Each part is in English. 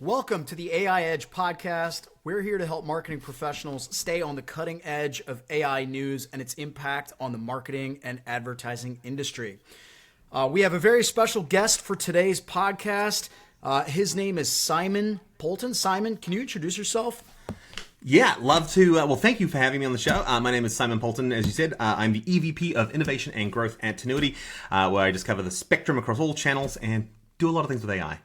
Welcome to the AI Edge podcast. We're here to help marketing professionals stay on the cutting edge of AI news and its impact on the marketing and advertising industry. We have a very special guest for today's podcast. His name is Simon Poulton. Simon, can you introduce yourself? Yeah, love to. Well, thank you for having me on the show. My name is Simon Poulton. As you said, I'm the EVP of Innovation and Growth at Tinuiti, where I just cover the spectrum across all channels and do a lot of things with AI.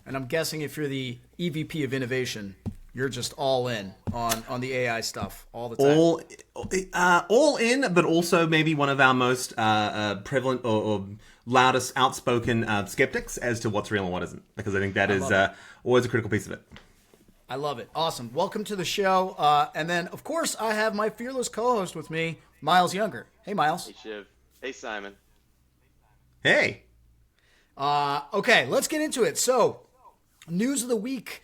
And I'm guessing if you're the EVP of Innovation, you're just all in on the AI stuff all the time. All in, but also maybe one of our most prevalent or loudest outspoken skeptics as to what's real and what isn't, because I think that is always a critical piece of it. I love it. Awesome. Welcome to the show. And then, of course, I have my fearless co-host with me, Myles Younger. Hey, Myles. Hey, Shiv. Hey, Simon. Hey. Okay, let's get into it. So, news of the week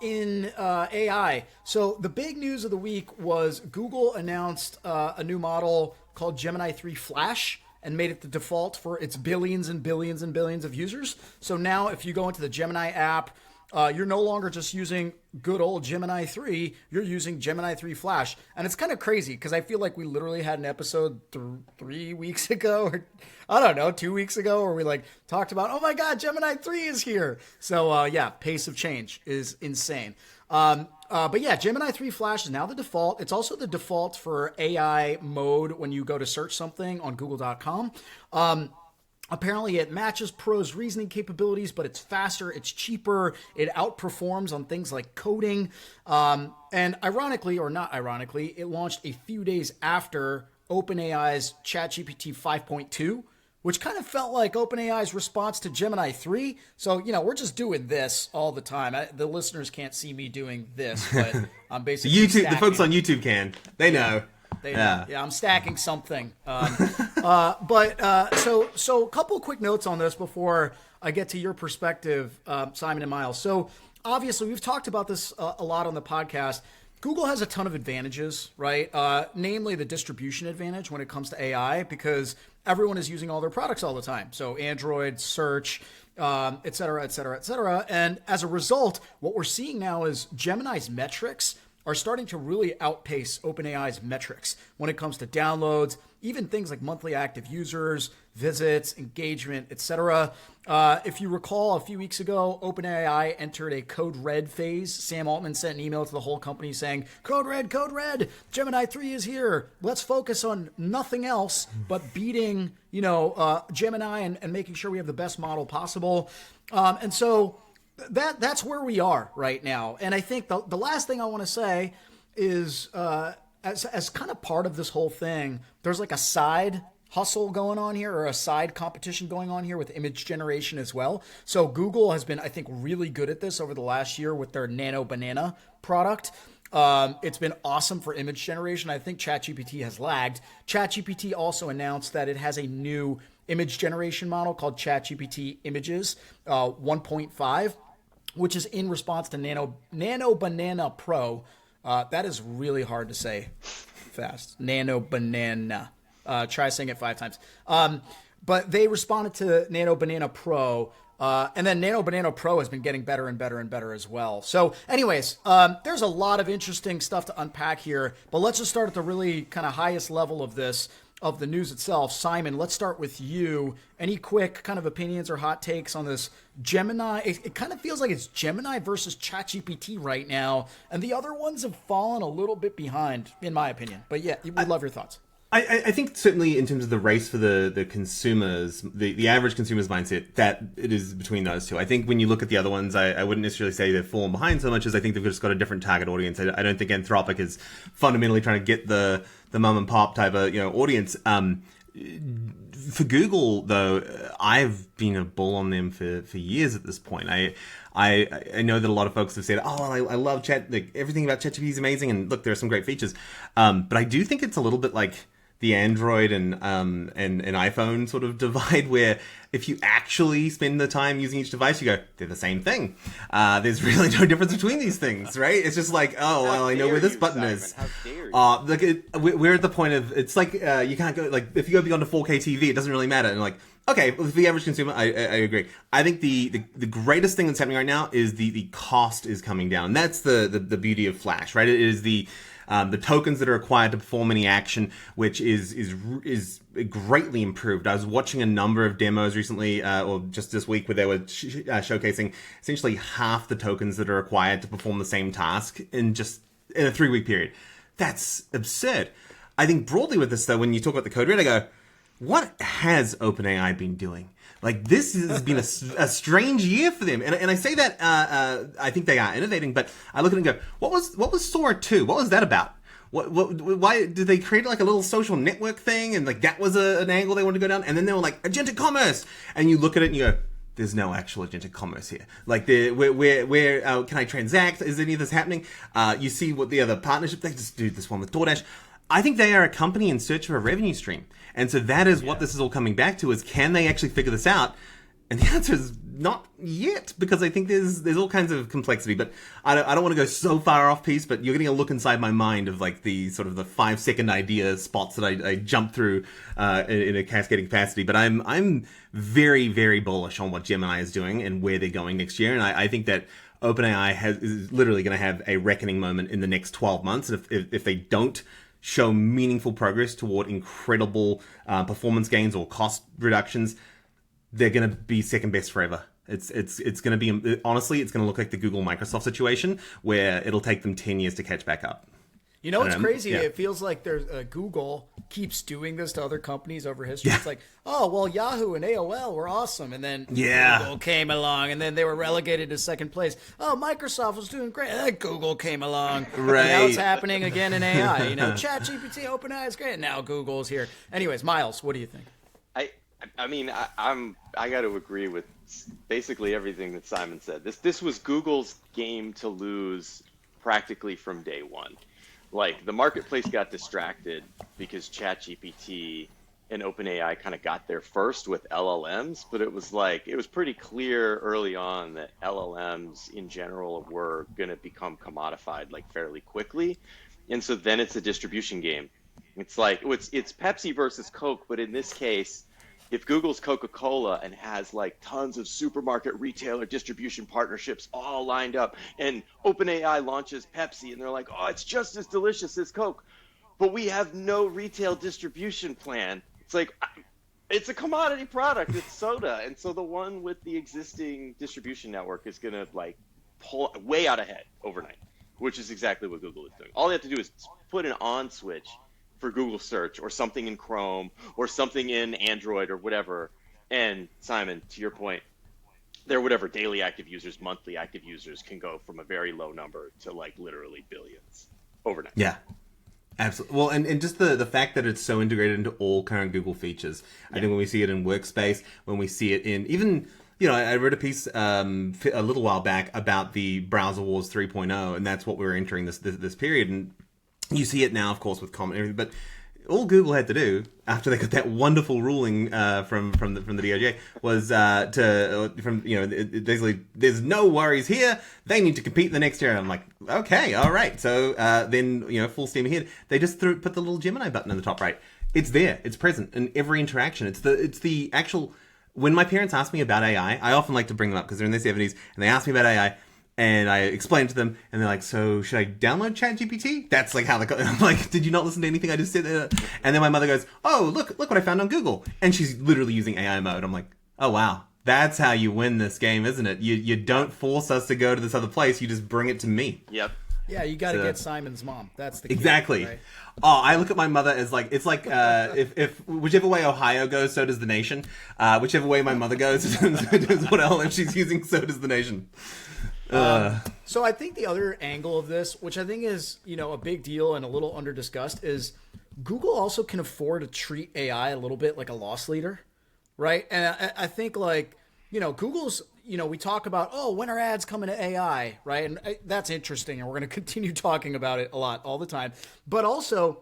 in AI. So, the big news of the week was Google announced a new model called Gemini 3 Flash and made it the default for its billions and billions and billions of users. So now if you go into the Gemini app, you're no longer just using good old Gemini 3, you're using Gemini 3 Flash. And it's kind of crazy because I feel like we literally had an episode 3 weeks ago, or I don't know, 2 weeks ago, where we talked about, oh my God, Gemini 3 is here. So yeah, pace of change is insane. But yeah, Gemini 3 Flash is now the default. It's also the default for AI mode when you go to search something on google.com. Apparently, it matches Pro's reasoning capabilities, but it's faster, it's cheaper, it outperforms on things like coding. And ironically, or not ironically, it launched a few days after OpenAI's ChatGPT 5.2, which kind of felt like OpenAI's response to Gemini 3. So, we're just doing this all the time. The listeners can't see me doing this, but I'm basically the folks on YouTube can. They know. Yeah, I'm stacking something. So a couple of quick notes on this before I get to your perspective, Simon and Myles. So obviously, we've talked about this a lot on the podcast. Google has a ton of advantages, right? Namely the distribution advantage when it comes to AI, because everyone is using all their products all the time. So Android, search, et cetera, et cetera, et cetera. And as a result, what we're seeing now is Gemini's metrics are starting to really outpace OpenAI's metrics when it comes to downloads, even things like monthly active users, visits, engagement, etc. If you recall, a few weeks ago, OpenAI entered a code red phase. Sam Altman sent an email to the whole company saying, code red, Gemini 3 is here. Let's focus on nothing else but beating, Gemini and making sure we have the best model possible. And so that's where we are right now. And I think the last thing I want to say is as kind of part of this whole thing, there's like a side hustle going on here, or a side competition going on here with image generation as well. So Google has been, I think, really good at this over the last year with their Nano Banana product. It's been awesome for image generation. I think ChatGPT has lagged. ChatGPT also announced that it has a new image generation model called ChatGPT Images 1.5, which is in response to Nano Banana Pro. That is really hard to say fast. Nano Banana. Try saying it 5 times. But they responded to Nano Banana Pro, and then Nano Banana Pro has been getting better and better and better as well. So anyways, there's a lot of interesting stuff to unpack here, but let's just start at the really kind of highest level of this, of the news itself. Simon, let's start with you. Any quick kind of opinions or hot takes on this Gemini? It kind of feels like it's Gemini versus ChatGPT right now, and the other ones have fallen a little bit behind, in my opinion. But yeah, we'd love your thoughts. I think certainly in terms of the race for the consumers, the average consumer's mindset, that it is between those two. I think when you look at the other ones, I wouldn't necessarily say they've fallen behind so much as I think they've just got a different target audience. I don't think Anthropic is fundamentally trying to get the mom and pop type of audience. For Google, though, I've been a bull on them for years at this point. I know that a lot of folks have said, oh, I love Chat, like everything about ChatGPT is amazing, and look, there are some great features. But I do think it's a little bit like the Android and iPhone sort of divide, where if you actually spend the time using each device, you go, they're the same thing. There's really no difference between these things, right? It's just like, oh, well, I know where this button is. How dare you? We're at the point of, it's like, you can't go, like, if you go beyond a 4K TV, it doesn't really matter. And like, Okay, well, for the average consumer, I agree. I think the greatest thing that's happening right now is the cost is coming down. And that's the beauty of Flash, right? It is the tokens that are required to perform any action, which is greatly improved. I was watching a number of demos recently, or just this week, where they were showcasing essentially half the tokens that are required to perform the same task in a 3-week period. That's absurd. I think broadly with this, though, when you talk about the code red, I go, what has OpenAI been doing? Like, this has been a strange year for them. And I say that, I think they are innovating, but I look at it and go, what was Sora 2? What was that about? Why did they create like a little social network thing? And like, that was an angle they wanted to go down. And then they were like, agentic commerce. And you look at it and you go, there's no actual agentic commerce here. Like, where can I transact? Is any of this happening? You see what the other partnership, they just do this one with DoorDash. I think they are a company in search of a revenue stream. And so that is what this is all coming back to, is can they actually figure this out? And the answer is not yet, because I think there's all kinds of complexity. But I don't want to go so far off piece, but you're getting a look inside my mind of like the sort of the 5-second idea spots that I jump through in a cascading capacity. But I'm very, very bullish on what Gemini is doing and where they're going next year. And I think that OpenAI is literally going to have a reckoning moment in the next 12 months. And if they don't show meaningful progress toward incredible performance gains or cost reductions, they're going to be second best forever. It's going to be, honestly, it's going to look like the Google Microsoft situation, where it'll take them 10 years to catch back up. You know, it's crazy. Yeah. It feels like there's Google keeps doing this to other companies over history. Yeah. It's like, oh, well, Yahoo and AOL were awesome. And then Google came along, and then they were relegated to second place. Oh, Microsoft was doing great. And then Google came along. Right. And now it's happening again in AI. You know, ChatGPT, OpenAI is great. And now Google's here. Anyways, Myles, what do you think? I mean, I got to agree with basically everything that Simon said. This was Google's game to lose practically from day one. Like, the marketplace got distracted because ChatGPT and OpenAI kind of got there first with LLMs, but it was pretty clear early on that LLMs in general were going to become commodified like fairly quickly. And so then it's a distribution game. It's like, it's Pepsi versus Coke, but in this case, if Google's Coca-Cola and has like tons of supermarket retailer distribution partnerships all lined up, and OpenAI launches Pepsi and they're like, oh, it's just as delicious as Coke, but we have no retail distribution plan. It's like, it's a commodity product, it's soda. And so the one with the existing distribution network is going to like pull way out ahead overnight, which is exactly what Google is doing. All they have to do is put an on switch for Google search or something in Chrome or something in Android or whatever. And Simon, to your point, their whatever daily active users, monthly active users can go from a very low number to like literally billions overnight. Yeah, absolutely. Well, and just the fact that it's so integrated into all current Google features. I think when we see it in Workspace, when we see it in even, you know, I read a piece a little while back about the Browser Wars 3.0, and that's what we're entering this period. And you see it now, of course, with comment and everything, but all Google had to do after they got that wonderful ruling from the DOJ was basically, there's no worries here. They need to compete in the next year. And I'm like, okay, all right. So then, you know, full steam ahead. They just put the little Gemini button in the top right. It's there. It's present in every interaction. It's the actual. When my parents ask me about AI, I often like to bring them up because they're in their 70s and they ask me about AI. And I explained to them, and they're like, so should I download ChatGPT? That's like how I'm like, did you not listen to anything I just said? And then my mother goes, oh, look what I found on Google. And she's literally using AI mode. I'm like, oh, wow. That's how you win this game, isn't it? You don't force us to go to this other place. You just bring it to me. Yep. Yeah, you got to get Simon's mom. That's the key. Exactly. Right? Oh, I look at my mother as like, it's like if whichever way Ohio goes, so does the nation. Whichever way my mother goes, is what LLM she's using, so does the nation. So I think the other angle of this, which I think is, you know, a big deal and a little under discussed, is Google also can afford to treat AI a little bit like a loss leader, right? And I think, like, you know, Google's, you know, we talk about, oh, when are ads coming to AI, right? And that's interesting, and we're going to continue talking about it a lot all the time. But also,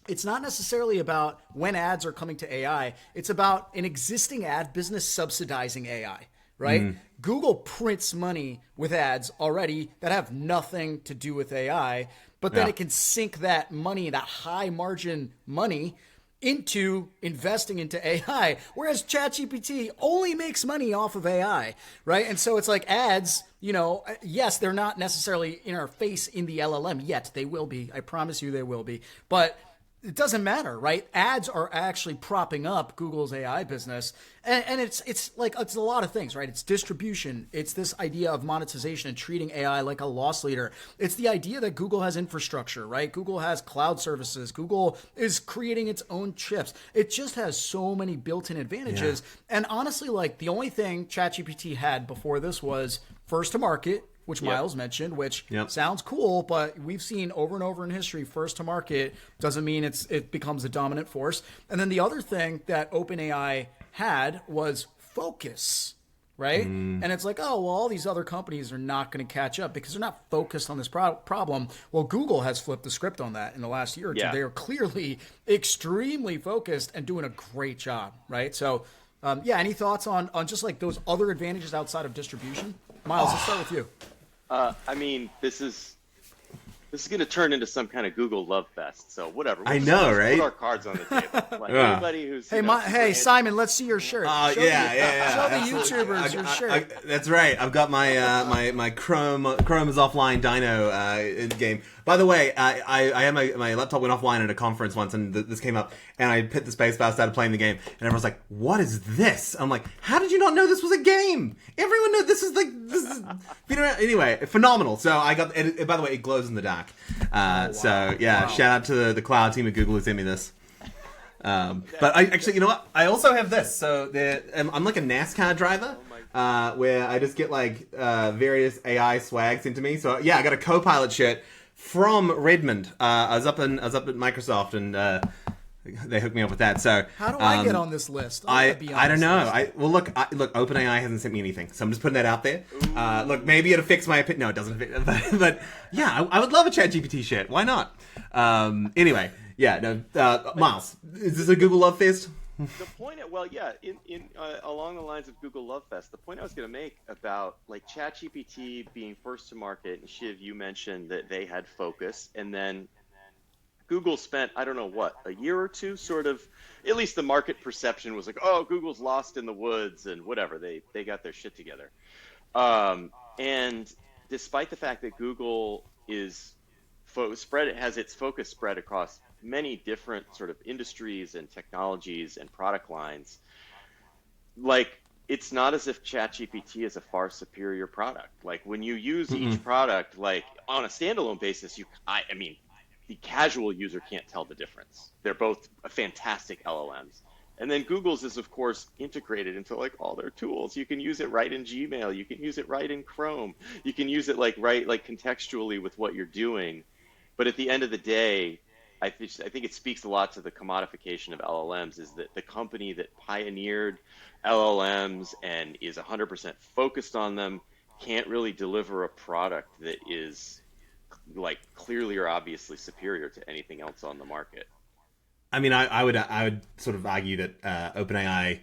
it's not necessarily about when ads are coming to AI. It's about an existing ad business subsidizing AI. Right? Google prints money with ads already that have nothing to do with AI, but then it can sink that money, that high margin money, into investing into AI, whereas ChatGPT only makes money off of AI, right? And so it's like ads, yes, they're not necessarily in our face in the LLM yet. They will be. I promise you they will be. But it doesn't matter, right? Ads are actually propping up Google's AI business. And it's a lot of things, right? It's distribution. It's this idea of monetization and treating AI like a loss leader. It's the idea that Google has infrastructure, right? Google has cloud services. Google is creating its own chips. It just has so many built-in advantages. Yeah. And honestly, the only thing ChatGPT had before this was first to market, which Myles mentioned, which sounds cool, but we've seen over and over in history, first to market doesn't mean it becomes a dominant force. And then the other thing that OpenAI had was focus, right? And it's like, oh, well, all these other companies are not going to catch up because they're not focused on this problem. Well, Google has flipped the script on that in the last year or two. Yeah. They are clearly extremely focused and doing a great job, right? So, any thoughts on just those other advantages outside of distribution? Myles, let's start with you. This is going to turn into some kind of Google love fest. So whatever. I know, right? Put our cards on the table. Anybody who's hey, Simon, let's see your shirt. Show the YouTubers your shirt. That's right. I've got my my Chrome is offline Dino game. By the way, I had my laptop went offline at a conference once, and this came up, and I hit the space bar, started playing the game, and everyone's like, "What is this?" I'm like, "How did you not know this was a game? Everyone knows this is anyway, phenomenal." So I got it. By the way, it glows in the dark. So shout out to the cloud team at Google who sent me this. But I actually, you know what? I also have this. So I'm like a NASCAR driver. Where I just get various AI swag sent to me. So I got a Copilot shirt from Redmond. I was up at Microsoft and they hooked me up with that. So how do I get on this list? I don't know. Look, OpenAI hasn't sent me anything, so I'm just putting that out there. Look, maybe it affects my opinion. No, it doesn't affect. But I would love a ChatGPT shirt. Why not? Anyway, Myles, is this a Google love fest? The point, along the lines of Google Love Fest, the point I was going to make about ChatGPT being first to market, and Shiv, you mentioned that they had focus, and then Google spent, I don't know what, a year or two sort of, at least the market perception was like, oh, Google's lost in the woods and whatever, they got their shit together. And despite the fact that Google has its focus spread across many different sort of industries and technologies and product lines, it's not as if ChatGPT is a far superior product. When you use each product, on a standalone basis, the casual user can't tell the difference. They're both fantastic LLMs. And then Google's is, of course, integrated into all their tools. You can use it right in Gmail. You can use it right in Chrome. You can use it contextually with what you're doing. But at the end of the day, I think it speaks a lot to the commodification of LLMs, is that the company that pioneered LLMs and is 100% focused on them can't really deliver a product that is clearly or obviously superior to anything else on the market. I would sort of argue that OpenAI,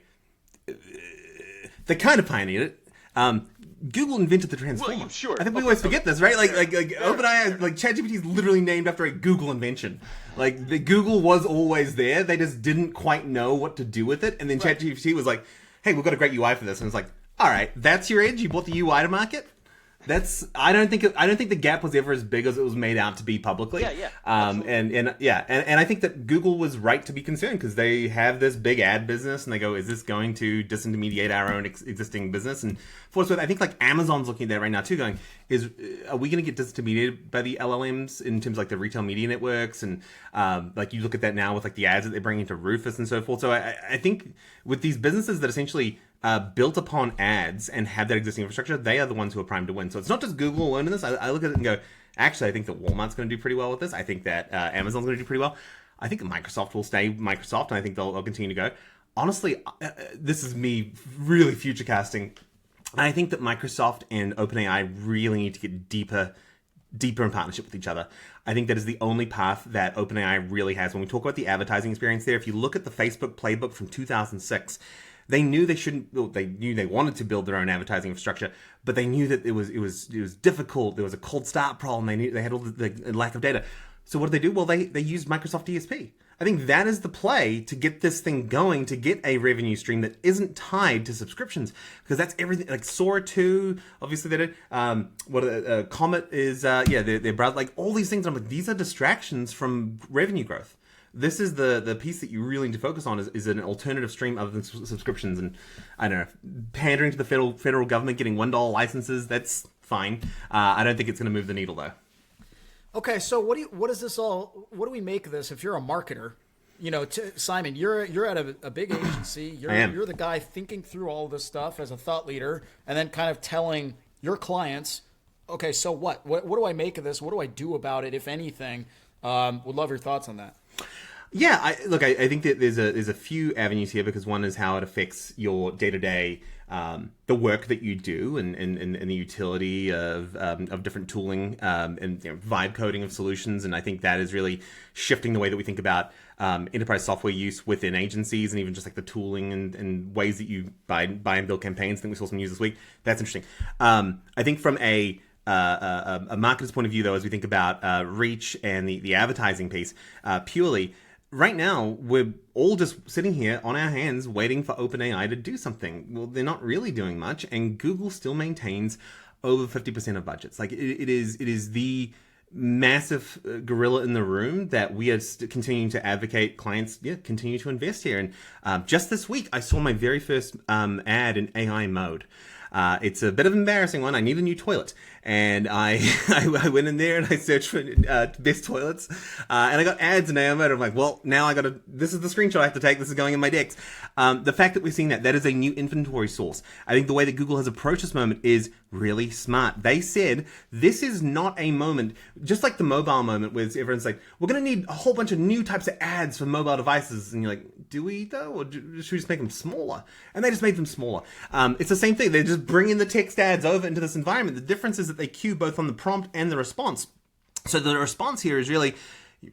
they kind of pioneered it. Google invented the transformer. Well, sure. I think we always forget this, right? OpenAI, ChatGPT is literally named after a Google invention. The Google was always there. They just didn't quite know what to do with it. And then ChatGPT was like, "Hey, we've got a great UI for this." And it's like, "All right, that's your edge. You brought the UI to market." I don't think the gap was ever as big as it was made out to be publicly. And I think that Google was right to be concerned because they have this big ad business and they go, is this going to disintermediate our own existing business? And for what's worth, I think Amazon's looking at that right now too, going, are we going to get disintermediated by the LLMs in terms of the retail media networks? And you look at that now with the ads that they bring into Rufus and so forth. So I think with these businesses that essentially built upon ads and have that existing infrastructure, they are the ones who are primed to win. So it's not just Google alone in this. I look at it and go, actually, I think that Walmart's going to do pretty well with this. I think that Amazon's going to do pretty well. I think that Microsoft will stay Microsoft, and I think they'll continue to go. Honestly, this is me really future casting. I think that Microsoft and OpenAI really need to get deeper in partnership with each other. I think that is the only path that OpenAI really has. When we talk about the advertising experience there, if you look at the Facebook playbook from 2006, they knew they wanted to build their own advertising infrastructure, but they knew that it was difficult. There was a cold start problem. They had all the lack of data. So what did they do? Well, they used Microsoft DSP. I think that is the play to get this thing going, to get a revenue stream that isn't tied to subscriptions, because that's everything. Like Sora 2, obviously they did. Comet is, their brother. Like all these things, I'm like, these are distractions from revenue growth. This is the piece that you really need to focus on is an alternative stream other than subscriptions. And I don't know, pandering to the federal government, getting $1 licenses, that's fine. I don't think it's going to move the needle though. Okay, so what do we make of this? If you're a marketer, Simon, you're at a big agency. You're the guy thinking through all this stuff as a thought leader, and then kind of telling your clients, okay, so what do I make of this? What do I do about it, if anything? Would love your thoughts on that. Yeah, I think that there's a few avenues here, because one is how it affects your day-to-day, the work that you do, and the utility of different tooling, and vibe coding of solutions. And I think that is really shifting the way that we think about enterprise software use within agencies, and even just like the tooling and ways that you buy and build campaigns. I think we saw some news this week. That's interesting. I think from a marketer's point of view, though, as we think about reach and the advertising piece, purely, right now, we're all just sitting here on our hands waiting for OpenAI to do something. Well, they're not really doing much, and Google still maintains over 50% of budgets. Like, it is the massive gorilla in the room that we are continuing to advocate clients continue to invest here. And just this week, I saw my very first ad in AI mode. It's a bit of an embarrassing one. I need a new toilet. And I went in there and I searched for best toilets. And I got ads in AI mode. I'm like, well, now this is the screenshot I have to take. This is going in my decks. The fact that we're seeing that is a new inventory source. I think the way that Google has approached this moment is really smart. They said, this is not a moment, just like the mobile moment where everyone's like, we're going to need a whole bunch of new types of ads for mobile devices. And you're like, do we though? Or should we just make them smaller? And they just made them smaller. It's the same thing. They're just bringing the text ads over into this environment. The difference is that they queue both on the prompt and the response. So the response here is really,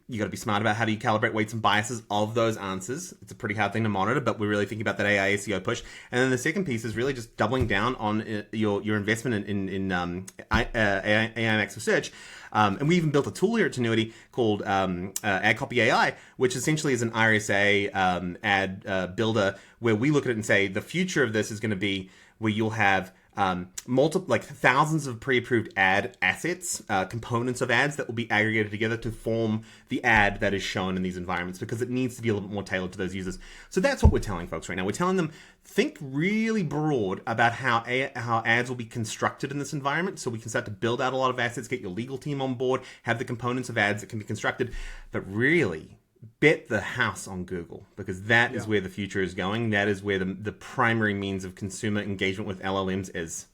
you got to be smart about how do you calibrate weights and biases of those answers. It's a pretty hard thing to monitor, but we're really thinking about that AI SEO push. And then the second piece is really just doubling down on your investment in AI Max for search. And we even built a tool here at Tinuiti called Ad Copy AI, which essentially is an RSA ad builder, where we look at it and say the future of this is going to be where you'll have thousands of pre-approved ad assets, components of ads that will be aggregated together to form the ad that is shown in these environments, because it needs to be a little bit more tailored to those users. So that's what we're telling folks right now. We're telling them, think really broad about how ads will be constructed in this environment, so we can start to build out a lot of assets, get your legal team on board, have the components of ads that can be constructed, but really bet the house on Google, because that is where the future is going. That is where the primary means of consumer engagement with LLMs is.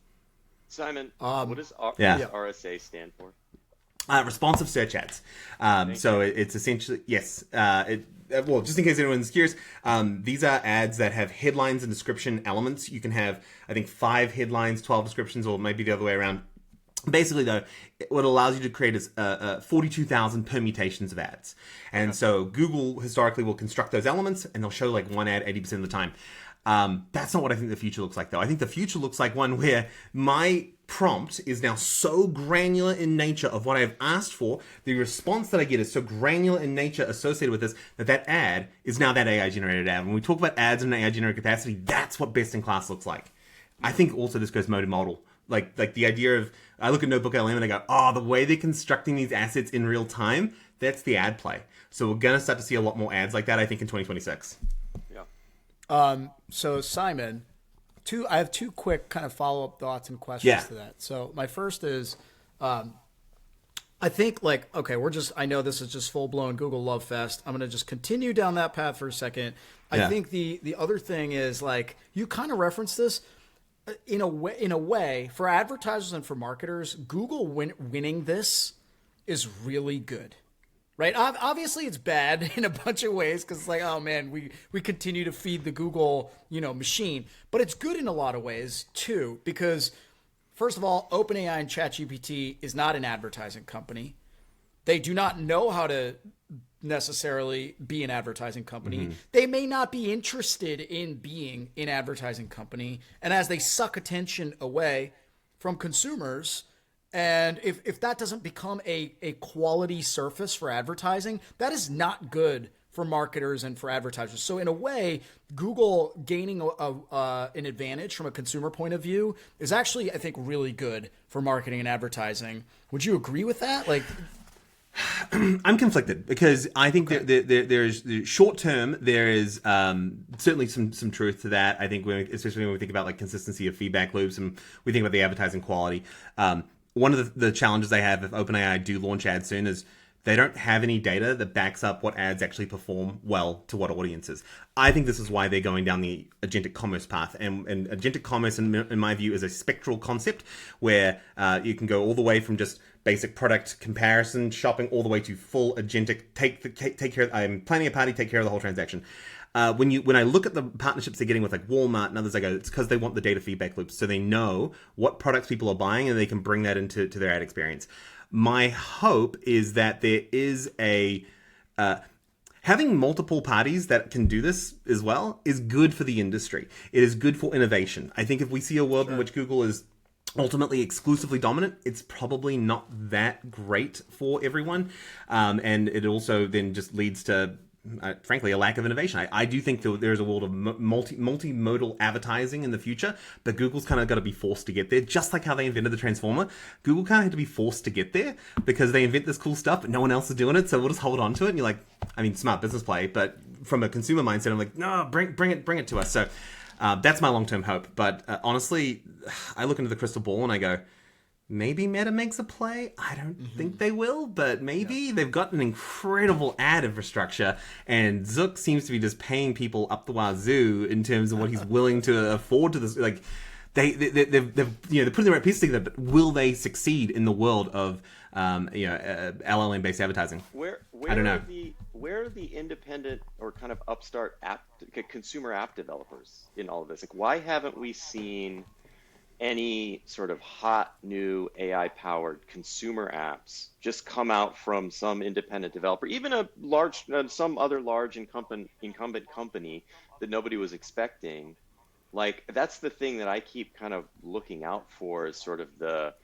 Simon, what does RSA stand for? Responsive search ads. So it's essentially, yes. Well, just in case anyone's curious, these are ads that have headlines and description elements. You can have, I think, 5 headlines, 12 descriptions, or maybe the other way around. Basically, though, what it allows you to create is 42,000 permutations of ads. And so Google historically will construct those elements, and they'll show like one ad 80% of the time. That's not what I think the future looks like, though. I think the future looks like one where my prompt is now so granular in nature of what I've asked for. The response that I get is so granular in nature associated with this, that ad is now that AI-generated ad. When we talk about ads in an AI-generated capacity, that's what best-in-class looks like. I think also this goes multimodal. Like the idea of, I look at Notebook LM and I go, the way they're constructing these assets in real time, that's the ad play. So we're going to start to see a lot more ads like that, I think, in 2026. Yeah. So Simon, I have 2 quick kind of follow-up thoughts and questions to that. So my first is, I think I know this is just full-blown Google love fest. I'm going to just continue down that path for a second. I think the other thing is, like, you kind of referenced this, in a way, for advertisers and for marketers, Google winning this is really good, right? Obviously, it's bad in a bunch of ways, because it's like, oh man, we continue to feed the Google machine, but it's good in a lot of ways too, because first of all, OpenAI and ChatGPT is not an advertising company. They do not know how to necessarily be an advertising company. Mm-hmm. They may not be interested in being an advertising company. And as they suck attention away from consumers, and if that doesn't become a quality surface for advertising, that is not good for marketers and for advertisers. So in a way, Google gaining an advantage from a consumer point of view is actually, I think, really good for marketing and advertising. Would you agree with that? Like, I'm conflicted because I think there's short term. There is certainly some truth to that. I think especially when we think about like consistency of feedback loops and we think about the advertising quality. One of the challenges they have if OpenAI do launch ads soon is they don't have any data that backs up what ads actually perform well to what audiences. I think this is why they're going down the agentic commerce path. And agentic commerce, in my view, is a spectral concept where you can go all the way from just basic product comparison shopping all the way to full agentic take care. I'm planning a party, take care of the whole transaction. When I look at the partnerships they're getting with like Walmart and others, I go, it's because they want the data feedback loops, so they know what products people are buying and they can bring that into their ad experience. My hope is that there is having multiple parties that can do this as well is good for the industry. It is good for innovation. I think if we see a world in which Google is ultimately exclusively dominant, it's probably not that great for everyone. And it also then just leads to, frankly, a lack of innovation. I do think there's a world of multimodal advertising in the future, but Google's kind of got to be forced to get there, just like how they invented the Transformer. Google kind of had to be forced to get there because they invent this cool stuff, but no one else is doing it, so we'll just hold on to it. And you're like, I mean, smart business play, but from a consumer mindset, I'm like, no, bring it to us. So that's my long-term hope. But honestly, I look into the crystal ball and I go, maybe Meta makes a play. I don't think they will, but maybe. They've got an incredible ad infrastructure, and Zook seems to be just paying people up the wazoo in terms of what he's willing to afford to this. Like they're putting the right pieces together, but will they succeed in the world of LLM based advertising? I don't know. Where are the independent or kind of upstart consumer app developers in all of this? Like, why haven't we seen any sort of hot new AI-powered consumer apps just come out from some independent developer, even some other large incumbent company that nobody was expecting? Like, that's the thing that I keep kind of looking out for, is sort of the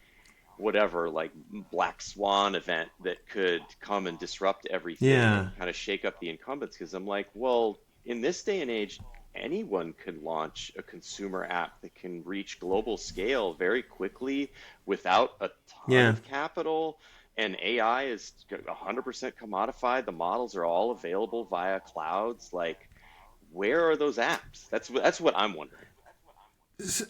whatever, like, black swan event that could come and disrupt everything and kind of shake up the incumbents. Because I'm like, well, in this day and age, anyone can launch a consumer app that can reach global scale very quickly without a ton of capital. And AI is 100% commodified. The models are all available via clouds. Like, where are those apps? That's what I'm wondering.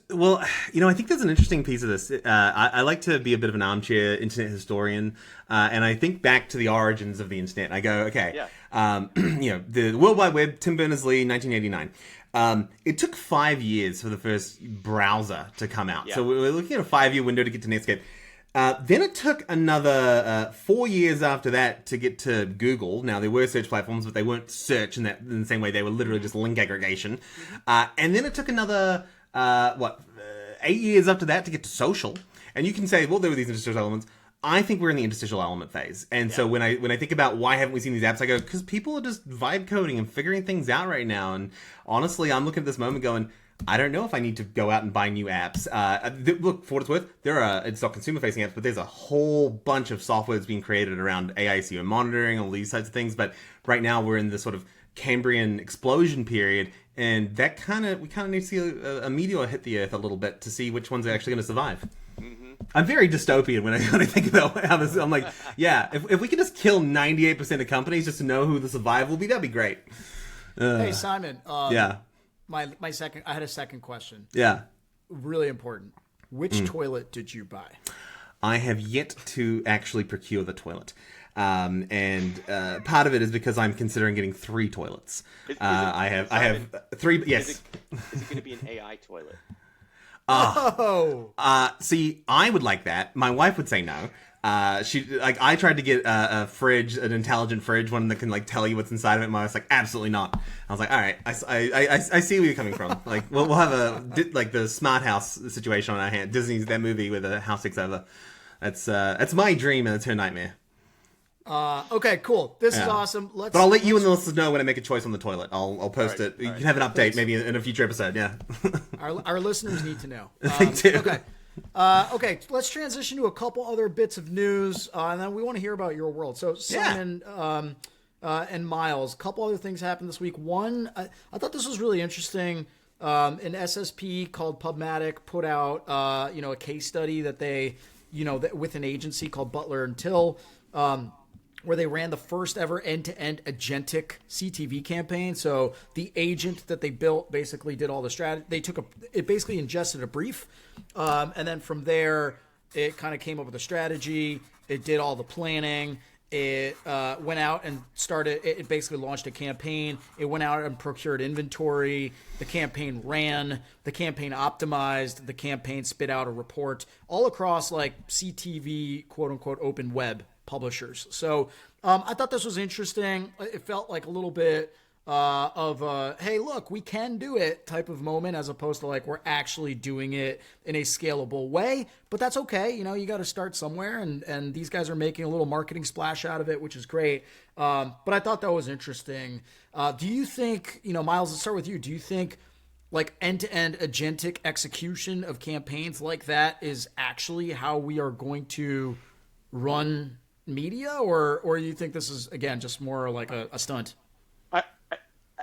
Well, I think there's an interesting piece of this. I like to be a bit of an armchair internet historian, and I think back to the origins of the internet. And I go, okay, the World Wide Web, Tim Berners-Lee, 1989. It took 5 years for the first browser to come out. Yeah. So we're looking at a 5-year window to get to Netscape. Then it took another 4 years after that to get to Google. Now, there were search platforms, but they weren't search in the same way. They were literally just link aggregation. And then it took another 8 years after that to get to social. And you can say, well, there were these interstitial elements. I think we're in the interstitial element phase. And so when I think about why haven't we seen these apps, I go, because people are just vibe coding and figuring things out right now. And honestly, I'm looking at this moment going, I don't know if I need to go out and buy new apps. Look, for what it's worth, it's not consumer-facing apps, but there's a whole bunch of software that's being created around AI SEO monitoring, all these types of things. But right now, we're in this sort of Cambrian explosion period, and we kind of need to see a meteor hit the Earth a little bit to see which ones are actually going to survive. Mm-hmm. I'm very dystopian when I think about how this. I'm like, yeah, if we could just kill 98% of companies just to know who the survive will be, that'd be great. Hey, Simon. Yeah. My second. I had a second question. Yeah. Really important. Which toilet did you buy? I have yet to actually procure the toilet. And part of it is because I'm considering getting 3 toilets. I have 3. Yes. Is it going to be an AI toilet? See, I would like that. My wife would say no. I tried to get a fridge, an intelligent fridge, one that can like tell you what's inside of it. My wife's like, absolutely not. I was like, all right, I see where you're coming from. Like, we'll have the smart house situation on our hand. Disney's that movie where the house takes over. That's my dream and it's her nightmare. Okay, cool. This is awesome. But I'll let you and the listeners know when I make a choice on the toilet. I'll post it. You can have an update maybe in a future episode. Yeah. Our listeners need to know. They do. Okay. Okay, let's transition to a couple other bits of news, and then we want to hear about your world. So, Simon, and Myles. A couple other things happened this week. One, I thought this was really interesting. An SSP called Pubmatic put out, a case study that they, with an agency called Butler and Till, where they ran the first ever end-to-end agentic CTV campaign. So the agent that they built basically did all the strategy. It basically ingested a brief, and then from there, it kind of came up with a strategy. It did all the planning. It went out and started. It basically launched a campaign. It went out and procured inventory. The campaign ran. The campaign optimized. The campaign spit out a report all across like CTV, quote unquote, open web publishers. So I thought this was interesting. It felt like a little bit of a, hey, look, we can do it type of moment, as opposed to like we're actually doing it in a scalable way. But that's okay. You got to start somewhere, and these guys are making a little marketing splash out of it, which is great. But I thought that was interesting. Do you think, Myles, let's start with you. Do you think like end-to-end agentic execution of campaigns like that is actually how we are going to run media, or do you think this is, again, just more like a stunt?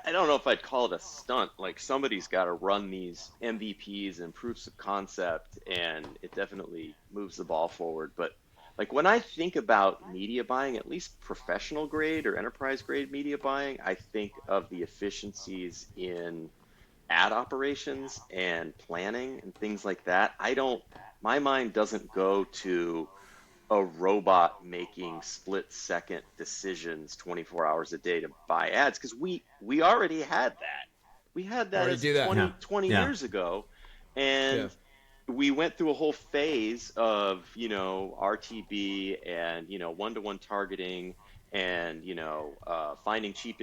I don't know if I'd call it a stunt. Like, somebody's got to run these MVPs and proofs of concept, and it definitely moves the ball forward. But like, when I think about media buying, at least professional grade or enterprise grade media buying, I think of the efficiencies in ad operations and planning and things like that. My mind doesn't go to a robot making split-second decisions 24 hours a day to buy ads, because we already had that. We had that as 20 years ago, and we went through a whole phase of RTB and one-to-one targeting and finding cheap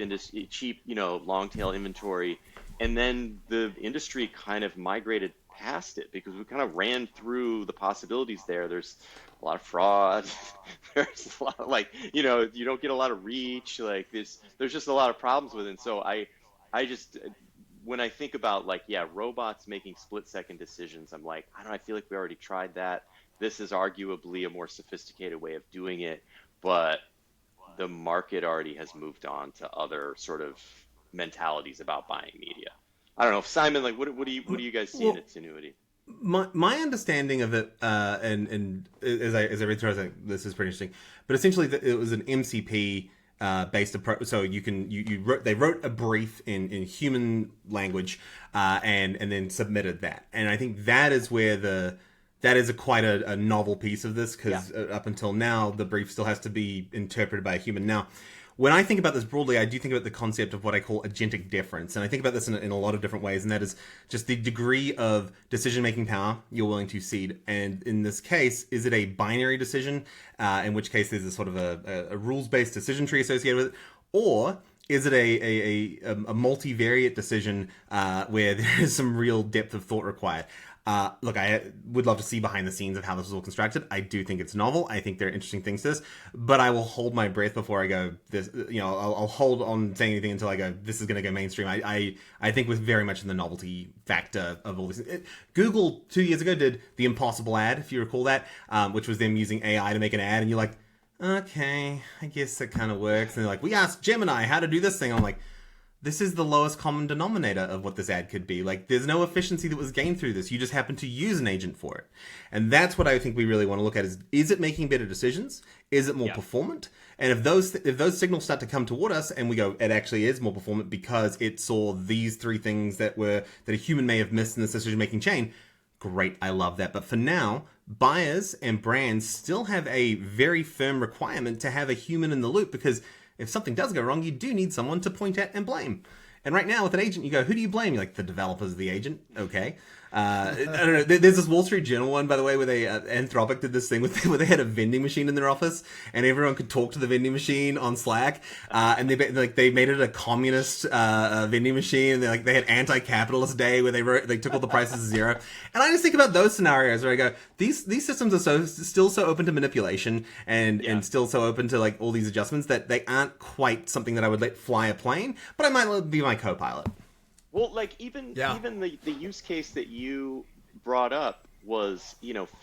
long tail inventory, and then the industry kind of migrated past it because we kind of ran through the possibilities there. There's a lot of fraud. There's a lot of you don't get a lot of reach. Like there's just a lot of problems with it. And so I just, when I think about robots making split-second decisions, I'm like, I don't know, I feel like we already tried that. This is arguably a more sophisticated way of doing it, but the market already has moved on to other sort of mentalities about buying media. I don't know, Simon. Like, what do you guys see in Tinuiti? My understanding of it, and as I read through, I was like, this is pretty interesting. But essentially, it was an MCP based approach. So they wrote a brief in human language, and then submitted that. And I think that is where that is quite a novel piece of this, because up until now, the brief still has to be interpreted by a human. Now, when I think about this broadly, I do think about the concept of what I call agentic deference. And I think about this in a lot of different ways. And that is just the degree of decision-making power you're willing to cede. And in this case, is it a binary decision, in which case there's a sort of a rules-based decision tree associated with it? Or is it a multivariate decision where there is some real depth of thought required? Look, I would love to see behind the scenes of how this was all constructed. I do think it's novel. I think there are interesting things to this, but I will hold my breath before I go this. I'll hold on saying anything until I go, this is going to go mainstream. I think we're very much in the novelty factor of all this. Google 2 years ago did the Impossible ad, if you recall that, which was them using AI to make an ad, and you're like, okay, I guess it kind of works. And they're like, we asked Gemini how to do this thing. I'm like, this is the lowest common denominator of what this ad could be. Like, there's no efficiency that was gained through this. You just happen to use an agent for it. And that's what I think we really want to look at is it making better decisions? Is it more performant? And if those signals start to come toward us and we go, it actually is more performant because it saw these three things that a human may have missed in this decision-making chain, great, I love that. But for now, buyers and brands still have a very firm requirement to have a human in the loop, because if something does go wrong, you do need someone to point at and blame. And right now with an agent, you go, who do you blame? You're like, the developers of the agent. Okay. I don't know. There's this Wall Street Journal one, by the way, where Anthropic did this thing where they had a vending machine in their office, and everyone could talk to the vending machine on Slack. And they made it a communist vending machine. And they had anti-capitalist day where they took all the prices to zero. And I just think about those scenarios where I go, these systems are still so open to manipulation and still so open to like all these adjustments that they aren't quite something that I would let fly a plane, but I might be my co-pilot. Well, like even the use case that you brought up was,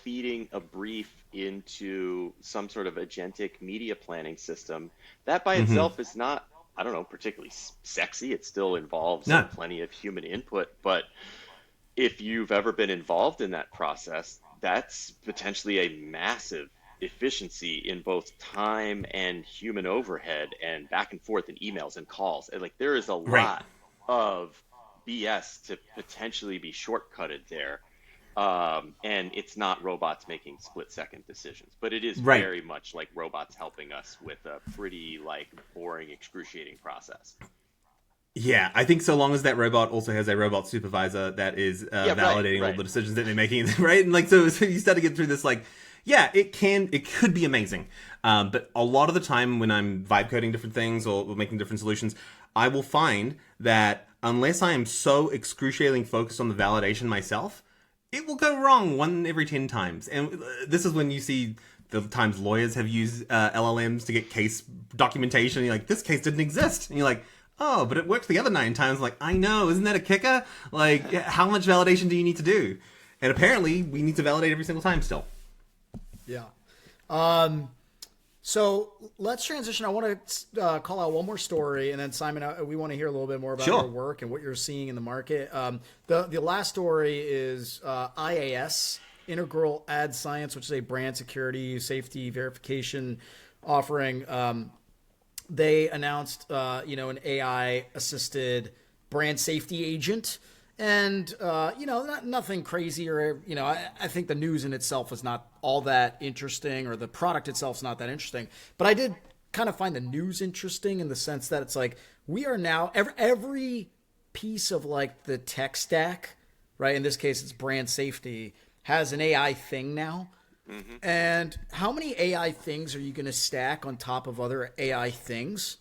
feeding a brief into some sort of agentic media planning system, that by Mm-hmm. itself is not, I don't know, particularly sexy. It still involves No. plenty of human input, but if you've ever been involved in that process, that's potentially a massive efficiency in both time and human overhead and back and forth in emails and calls. And like there is a Right. lot of BS to potentially be shortcutted there. And it's not robots making split second decisions, but it is Right. very much like robots helping us with a pretty like boring, excruciating process. Yeah, I think so long as that robot also has a robot supervisor that is Yeah, validating all right. the decisions that they're making, right? And like, so you start to get through this, like, yeah, it could be amazing. But a lot of the time when I'm vibe coding different things or making different solutions, I will find that unless I am so excruciatingly focused on the validation myself, it will go wrong 1 every 10 times. And this is when you see the times lawyers have used LLMs to get case documentation. And you're like, this case didn't exist. And you're like, oh, but it worked the other 9 times. Like, I know, isn't that a kicker? Like, how much validation do you need to do? And apparently, we need to validate every single time still. Yeah. So let's transition. I want to call out one more story, and then Simon, we want to hear a little bit more about Sure. your work and what you're seeing in the market. The last story is IAS, Integral Ad Science, which is a brand security safety verification offering. They announced, an AI assisted brand safety agent. And, nothing crazy or, I think the news in itself is not all that interesting, or the product itself is not that interesting. But I did kind of find the news interesting in the sense that it's like we are now, every piece of like the tech stack, right? In this case, it's brand safety, has an AI thing now. Mm-hmm. And how many AI things are you going to stack on top of other AI things?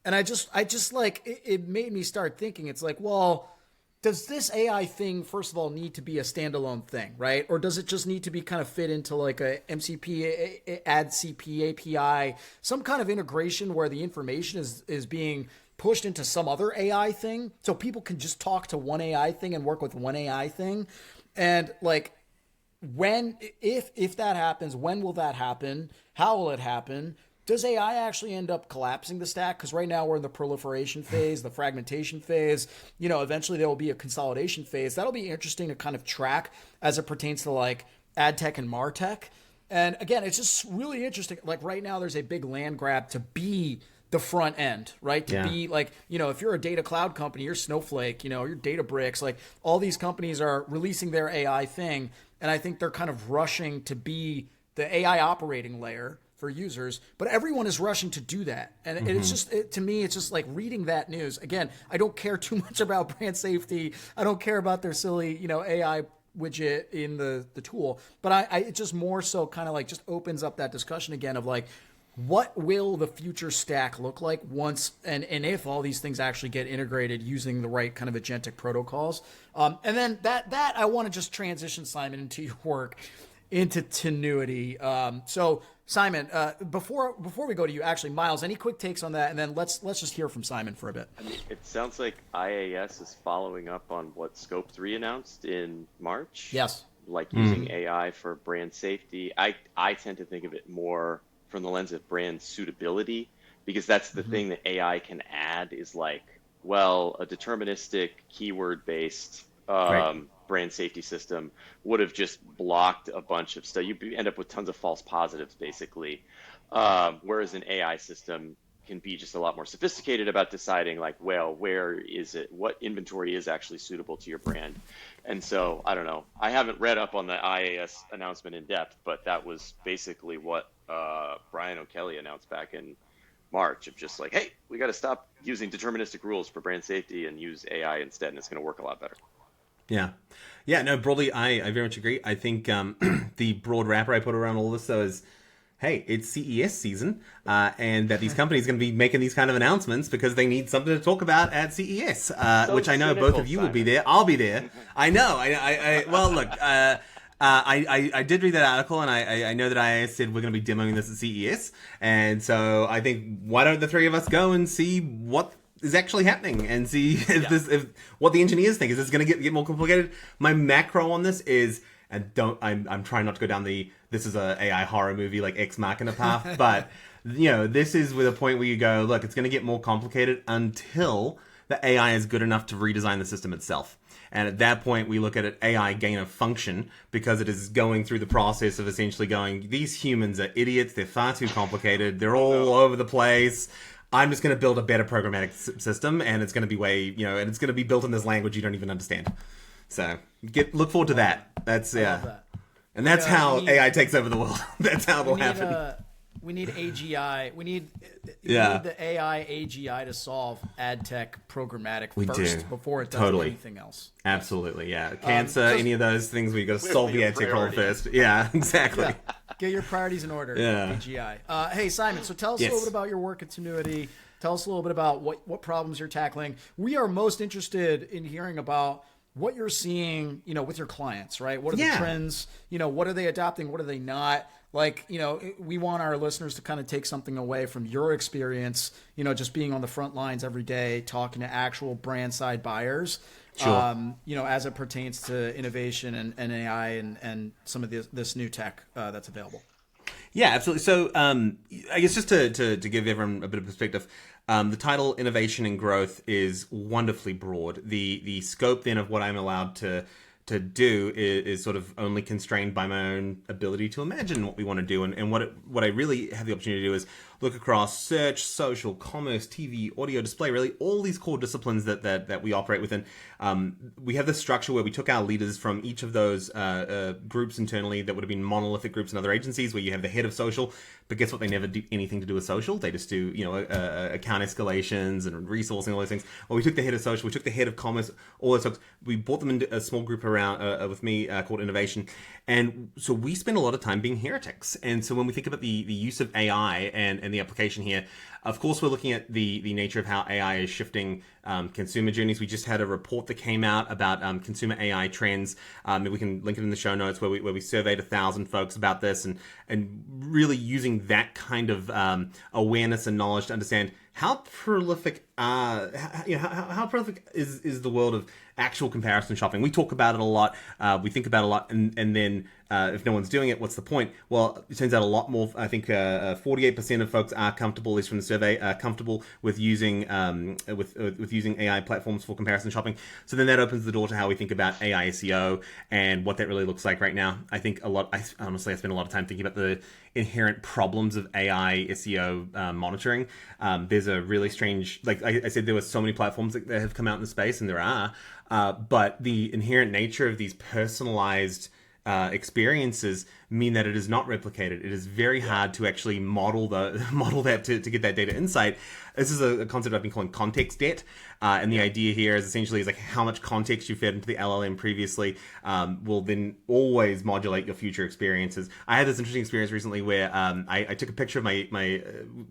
And I just like, it made me start thinking, it's like, well, does this AI thing, first of all, need to be a standalone thing, right? Or does it just need to be kind of fit into like a MCP, AdCP API, some kind of integration where the information is being pushed into some other AI thing, so people can just talk to one AI thing and work with one AI thing? And like, if that happens, when will that happen? How will it happen? Does AI actually end up collapsing the stack? Because right now we're in the proliferation phase, the fragmentation phase. Eventually there will be a consolidation phase. That'll be interesting to kind of track as it pertains to like ad tech and martech. And again, it's just really interesting. Like right now there's a big land grab to be the front end, right? To be like, if you're a data cloud company, you're Snowflake, you're Databricks, like all these companies are releasing their AI thing. And I think they're kind of rushing to be the AI operating layer for users, but everyone is rushing to do that. And it's just, to me, it's just like reading that news. Again, I don't care too much about brand safety. I don't care about their silly, AI widget in the tool, but it just more so kind of like just opens up that discussion again of like, what will the future stack look like once, and if all these things actually get integrated using the right kind of agentic protocols? And then that I want to just transition, Simon, into your work, into Tinuiti. So Simon, before we go to you, actually, Myles, any quick takes on that, and then let's just hear from Simon for a bit. I mean, it sounds like IAS is following up on what Scope 3 announced in March. Yes. Like using AI for brand safety. I tend to think of it more from the lens of brand suitability, because that's the thing that AI can add is like, well, a deterministic keyword-based brand safety system would have just blocked a bunch of stuff. You end up with tons of false positives, basically. Whereas an AI system can be just a lot more sophisticated about deciding like, well, where is it? What inventory is actually suitable to your brand? And so, I don't know. I haven't read up on the IAS announcement in depth, but that was basically what Brian O'Kelly announced back in March, of just like, hey, we got to stop using deterministic rules for brand safety and use AI instead, and it's going to work a lot better. Yeah, no, broadly, I very much agree. I think the broad wrapper I put around all this, though, is, hey, it's CES season, and that these companies are going to be making these kind of announcements because they need something to talk about at CES, which I know cynical, both of you will be Simon. there. I'll be there. I know. Well, look, I did read that article, and I know that I said we're going to be demoing this at CES, and so I think, why don't the three of us go and see what is actually happening and see if what the engineers think. Is this going to get more complicated? My macro on this is, and I'm trying not to go down this is a AI horror movie like Ex Machina path, but this is with a point where you go, look, it's going to get more complicated until the AI is good enough to redesign the system itself. And at that point, we look at it, AI gain of function, because it is going through the process of essentially going, these humans are idiots, they're far too complicated, they're all over the place. I'm just going to build a better programmatic system, and it's going to be and it's going to be built in this language you don't even understand. So look forward to that. That's that. And that's how AI takes over the world. That's how it'll happen. We need AGI. We need the AI AGI to solve ad tech programmatic first before it does anything else. Absolutely, yeah. Cancer, any of those things, we've got to solve the ad tech problem first. Yeah, exactly. Yeah. Get your priorities in order, AGI. Hey, Simon, so tell us a little bit about your work at Tinuiti. Tell us a little bit about what problems you're tackling. We are most interested in hearing about what you're seeing, with your clients, right? What are the trends? What are they adopting? What are they not? We want our listeners to kind of take something away from your experience, just being on the front lines every day, talking to actual brand side buyers, as it pertains to innovation and AI and some of this new tech that's available. Yeah, absolutely. So I guess just to give everyone a bit of perspective, the title Innovation and Growth is wonderfully broad. The scope then of what I'm allowed to do is sort of only constrained by my own ability to imagine what we want to do. And what I really have the opportunity to do is look across search, social, commerce, TV, audio, display, really all these core disciplines that we operate within. We have this structure where we took our leaders from each of those groups internally that would have been monolithic groups in other agencies, where you have the head of social, but guess what? They never do anything to do with social. They just do, account escalations and resourcing, all those things. Well, we took the head of social, we took the head of commerce, all those folks. We brought them into a small group around with me called Innovation. And so we spend a lot of time being heretics. And so when we think about the use of AI and the application here, of course, we're looking at the nature of how AI is shifting consumer journeys. We just had a report that came out about consumer AI trends. Maybe we can link it in the show notes where we surveyed 1,000 folks about this and really using that kind of awareness and knowledge to understand how prolific how prolific is the world of actual comparison shopping. We talk about it a lot. We think about it a lot, and then if no one's doing it, what's the point? Well, it turns out a lot more. I think 48% of folks are comfortable, at least from the survey, comfortable with using with using AI platforms for comparison shopping. So then that opens the door to how we think about AI SEO and what that really looks like right now. I think honestly, I spend a lot of time thinking about the inherent problems of AI SEO monitoring. There's a really strange, like I said, there were so many platforms that have come out in the space, and there are, but the inherent nature of these personalized experiences mean that it is not replicated. It is very hard to actually model that to get that data insight. This is a concept I've been calling context debt. And the idea here is essentially like how much context you fed into the LLM previously will then always modulate your future experiences. I had this interesting experience recently where I took a picture of we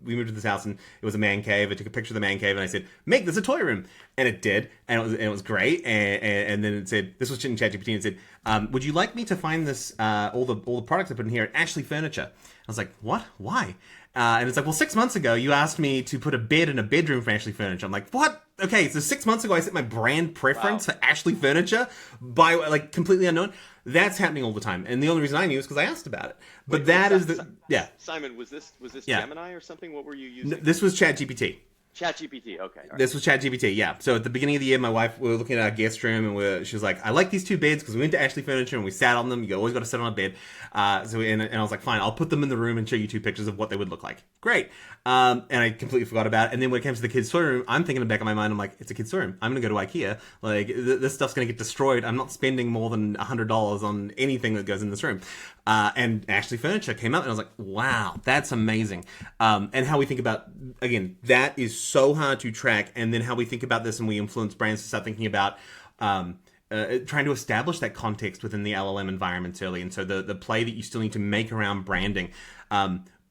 moved to this house and it was a man cave. I took a picture of the man cave and I said, make this a toy room. And it did. And it was great. And then it said, this was in ChatGPT, and it said, would you like me to find this, all the products I put in here, actually furniture? I was like, what? Why? And it's like, well, 6 months ago, you asked me to put a bed in a bedroom for Ashley Furniture. I'm like, what? Okay, so 6 months ago, I set my brand preference for Ashley Furniture by like completely unknown. That's happening all the time. And the only reason I knew is because I asked about it. But Simon, was this Gemini or something? What were you using? This was ChatGPT. ChatGPT, okay. Right. This was ChatGPT, yeah. So at the beginning of the year, my wife, we were looking at our guest room, and she was like, I like these two beds because we went to Ashley Furniture and we sat on them. You always got to sit on a bed. And I was like, fine, I'll put them in the room and show you two pictures of what they would look like. Great. And I completely forgot about it. And then when it came to the kids' toy room, I'm thinking in the back of my mind, I'm like, it's a kids' toy room. I'm going to go to IKEA. Like, this stuff's going to get destroyed. I'm not spending more than $100 on anything that goes in this room. And Ashley Furniture came out, and I was like, wow, that's amazing. And how we think about, again, that is so hard to track. And then how we think about this and we influence brands to start thinking about trying to establish that context within the LLM environments early. And so the play that you still need to make around branding.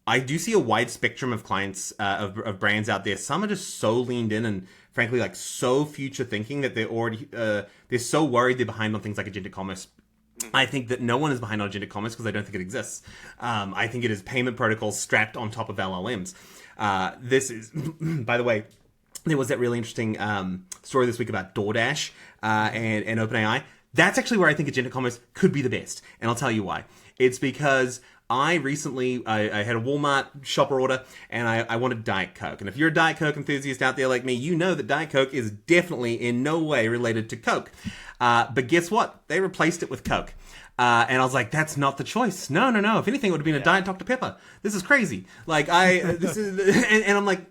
I do see a wide spectrum of clients, of brands out there. Some are just so leaned in and frankly, like so future thinking that they're so worried they're behind on things like agentic commerce. I think that no one is behind on agentic commerce because I don't think it exists. I think it is payment protocols strapped on top of LLMs. This is, by the way, there was that really interesting story this week about DoorDash and OpenAI. That's actually where I think agentic commerce could be the best. And I'll tell you why. It's because I recently, I had a Walmart shopper order, and I wanted Diet Coke. And if you're a Diet Coke enthusiast out there like me, you know that Diet Coke is definitely in no way related to Coke. But guess what? They replaced it with Coke. And I was like, that's not the choice. No. If anything, it would have been a Diet Dr. Pepper. This is crazy. Like, and I'm like,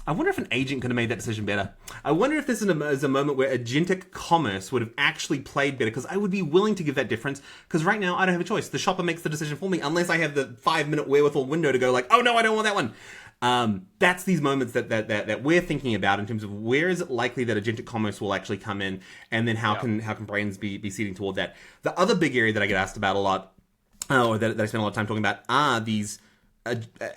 I wonder if an agent could have made that decision better. I wonder if this is a moment where agentic commerce would have actually played better, because I would be willing to give that difference, because right now I don't have a choice. The shopper makes the decision for me, unless I have the 5-minute wherewithal window to go like, oh no, I don't want that one. That's these moments that we're thinking about in terms of where is it likely that agentic commerce will actually come in, and then how can brands be seeding toward that. The other big area that I get asked about a lot, or that I spend a lot of time talking about, are these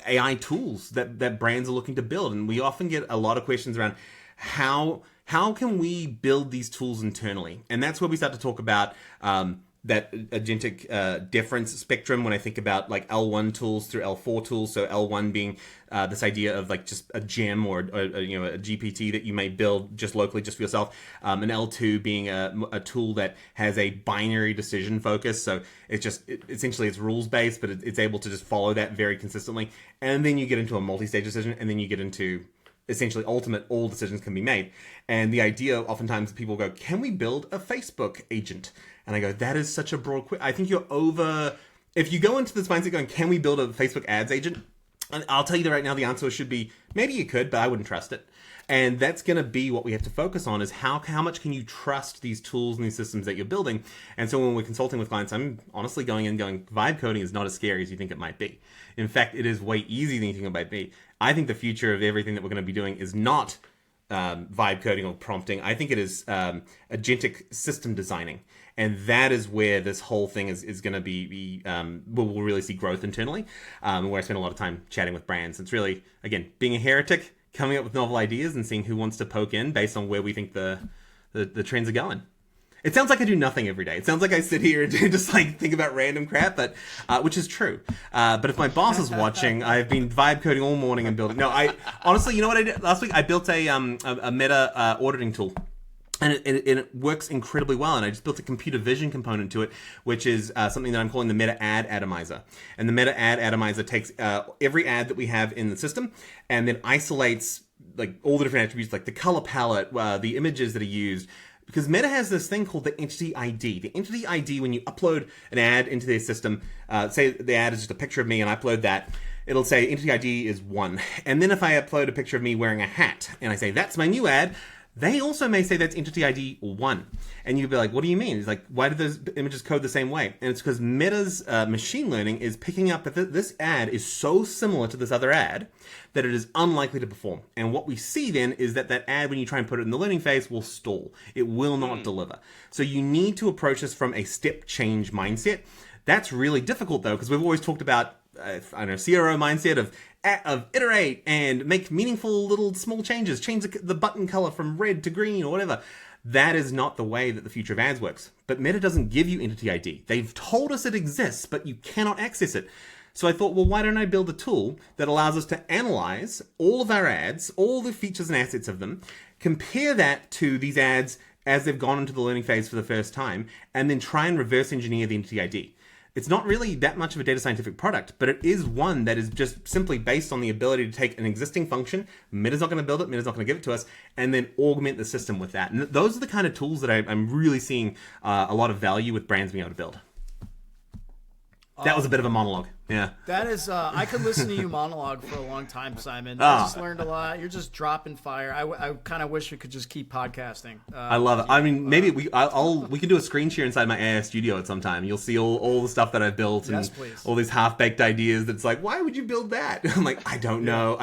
AI tools that brands are looking to build. And we often get a lot of questions around how can we build these tools internally? And that's where we start to talk about that agentic deference spectrum, when I think about like L1 tools through L4 tools. So L1 being this idea of like just a gem or a GPT that you may build just locally, just for yourself. And L2 being a tool that has a binary decision focus. So essentially it's rules based, but it's able to just follow that very consistently. And then you get into a multi-stage decision, and then you get into essentially ultimate, all decisions can be made. And the idea, oftentimes people go, can we build a Facebook agent? And I go, that is such a broad I think you're over, if you go into this mindset going, can we build a Facebook ads agent? And I'll tell you that right now, the answer should be, maybe you could, but I wouldn't trust it. And that's going to be what we have to focus on, is how much can you trust these tools and these systems that you're building? And so when we're consulting with clients, I'm honestly going vibe coding is not as scary as you think it might be. In fact, it is way easier than you think it might be. I think the future of everything that we're going to be doing is not vibe coding or prompting. I think it is agentic system designing. And that is where this whole thing is going to be we'll really see growth internally, where I spend a lot of time chatting with brands. It's really, again, being a heretic, coming up with novel ideas and seeing who wants to poke in based on where we think the trends are going. It sounds like I do nothing every day. It sounds like I sit here and just like think about random crap, but which is true. But if my boss is watching, I've been vibe coding all morning and building. No, I honestly, you know what I did last week? I built a meta auditing tool. And it works incredibly well. And I just built a computer vision component to it, which is something that I'm calling the meta ad atomizer. And the meta ad atomizer takes every ad that we have in the system and then isolates like all the different attributes, like the color palette, the images that are used. Because Meta has this thing called the entity ID. The entity ID, when you upload an ad into their system, say the ad is just a picture of me and I upload that, it'll say entity ID is 1. And then if I upload a picture of me wearing a hat and I say, that's my new ad, they also may say that's entity ID 1. And you'd be like, what do you mean? It's like, why do those images code the same way? And it's because Meta's machine learning is picking up that this ad is so similar to this other ad that it is unlikely to perform. And what we see then is that ad, when you try and put it in the learning phase, will stall. It will not deliver. So you need to approach this from a step change mindset. That's really difficult though, because we've always talked about, CRO mindset of iterate and make meaningful little small changes, change the button color from red to green or whatever. That is not the way that the future of ads works. But Meta doesn't give you entity ID. They've told us it exists, but you cannot access it. So I thought, well, why don't I build a tool that allows us to analyze all of our ads, all the features and assets of them, compare that to these ads as they've gone into the learning phase for the first time, and then try and reverse engineer the entity ID. It's not really that much of a data scientific product, but it is one that is just simply based on the ability to take an existing function. Meta's not going to build it, Meta's not going to give it to us, and then augment the system with that. And those are the kind of tools that I'm really seeing a lot of value with brands being able to build. That was a bit of a monologue. Yeah. That is, I could listen to you monologue for a long time, Simon. I just learned a lot. You're just dropping fire. I kind of wish we could just keep podcasting. I love it. I mean, maybe we can do a screen share inside my AI studio at some time. You'll see all the stuff that I've built and all these half-baked ideas that's like, why would you build that? I'm like, I don't know.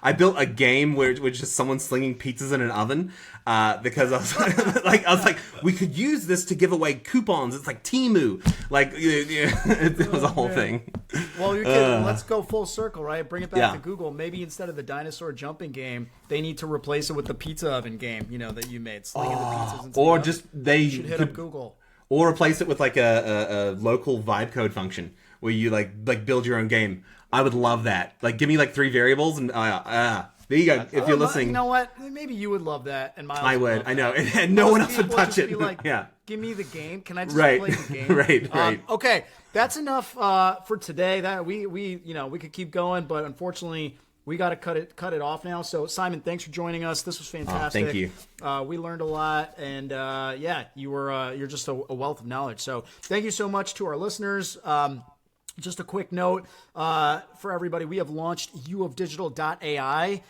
I built a game where it's just someone slinging pizzas in an oven because I was like, we could use this to give away coupons. It's like Temu. Like, it was a whole thing. Well, you're kidding. Let's go full circle, right? Bring it back to Google. Maybe instead of the dinosaur jumping game, they need to replace it with the pizza oven game, that you made, slinging the pizzas into or the just they should hit up Google, or replace it with like a local vibe code function where you like build your own game. I would love that. Like, give me like 3 variables and There you go. If you're listening, you know what? Maybe you would love that, and Myles I would. love I know, that. and no one else Most would people touch just it. be like, Yeah. give me the game. Can I just Right. play the game? Right. Okay, that's enough for today. That we could keep going, but unfortunately, we got to cut it off now. So Simon, thanks for joining us. This was fantastic. Thank you. We learned a lot, and you're just a wealth of knowledge. So thank you so much to our listeners. Just a quick note for everybody: we have launched uofdigital.ai,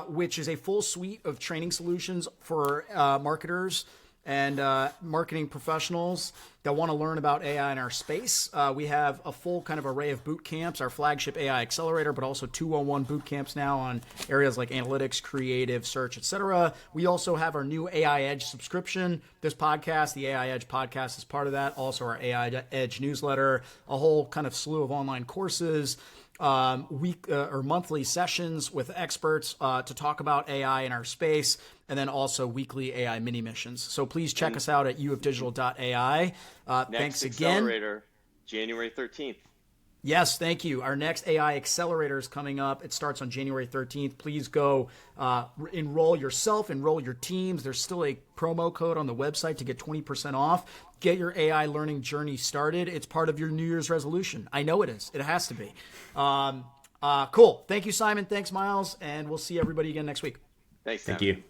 which is a full suite of training solutions for marketers and marketing professionals that want to learn about AI in our space. We have a full kind of array of boot camps, our flagship AI accelerator, but also 201 boot camps now on areas like analytics, creative, search, etc. We also have our new AI Edge subscription. This podcast, the AI Edge podcast, is part of that. Also our AI Edge newsletter, a whole kind of slew of online courses, week or monthly sessions with experts to talk about AI in our space, and then also weekly AI mini missions. So please check us out at uofdigital.ai. Thanks again. Accelerator, January 13th. Yes, thank you. Our next AI accelerator is coming up. It starts on January 13th. Please go enroll yourself, enroll your teams. There's still a promo code on the website to get 20% off. Get your AI learning journey started. It's part of your New Year's resolution. I know it is. It has to be. Cool. Thank you, Simon. Thanks, Myles. And we'll see everybody again next week. Thanks, Sam. Thank you.